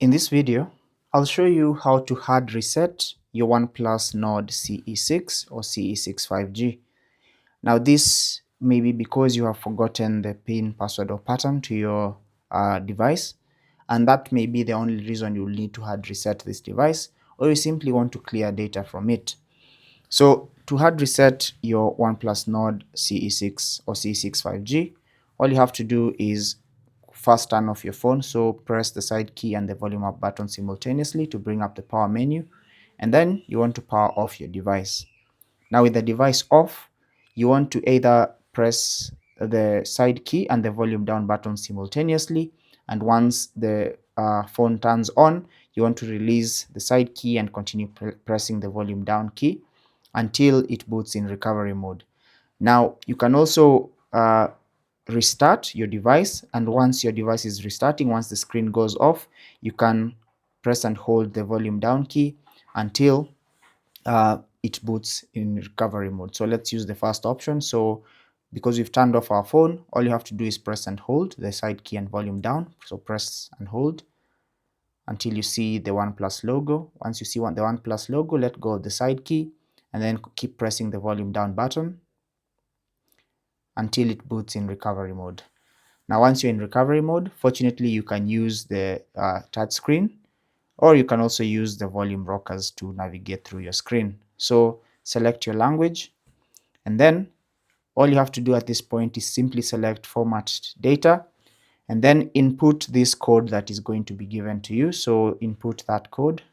In this video, I'll show you how to hard reset your OnePlus Nord CE6 or CE6 5G. Now this may be because you have forgotten the PIN, password or pattern to your device, and that may be the only reason you'll need to hard reset this device, or you simply want to clear data from it. So to hard reset your OnePlus Nord CE6 or CE6 5G, all you have to do is first turn off your phone. So press the side key and the volume up button simultaneously to bring up the power menu, and then you want to power off your device. Now with the device off, you want to either press the side key and the volume down button simultaneously, and once the phone turns on, you want to release the side key and continue pressing the volume down key until it boots in recovery mode. Now you can also restart your device, and once your device is restarting, once the screen goes off, you can press and hold the volume down key until it boots in recovery mode. So let's use the first option. So because we've turned off our phone, all you have to do is press and hold the side key and volume down. So press and hold until you see the OnePlus logo. Once you see the OnePlus logo, let go of the side key and then keep pressing the volume down button until it boots in recovery mode. Now once you're in recovery mode, fortunately you can use the touch screen, or you can also use the volume rockers to navigate through your screen. So select your language, and then all you have to do at this point is simply select format data, and then input this code that is going to be given to you. So input that code,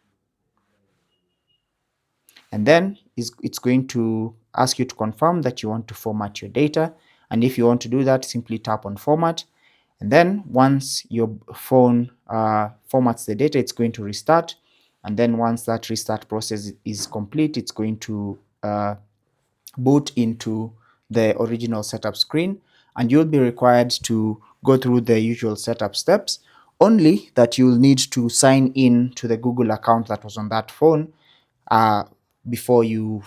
and then it's going to ask you to confirm that you want to format your data. And if you want to do that, simply tap on format, and then once your phone formats the data, it's going to restart. And then once that restart process is complete, it's going to boot into the original setup screen, and you'll be required to go through the usual setup steps, only that you'll need to sign in to the Google account that was on that phone before you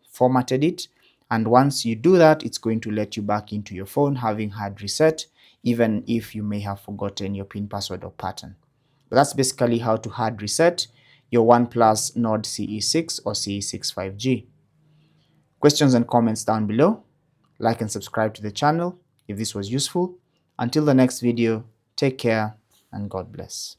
formatted it. And once you do that, it's going to let you back into your phone having hard reset, even if you may have forgotten your PIN, password or pattern. But that's basically how to hard reset your OnePlus Nord CE6 or CE6 5G. Questions and comments down below. Like and subscribe to the channel if this was useful. Until the next video, take care and God bless.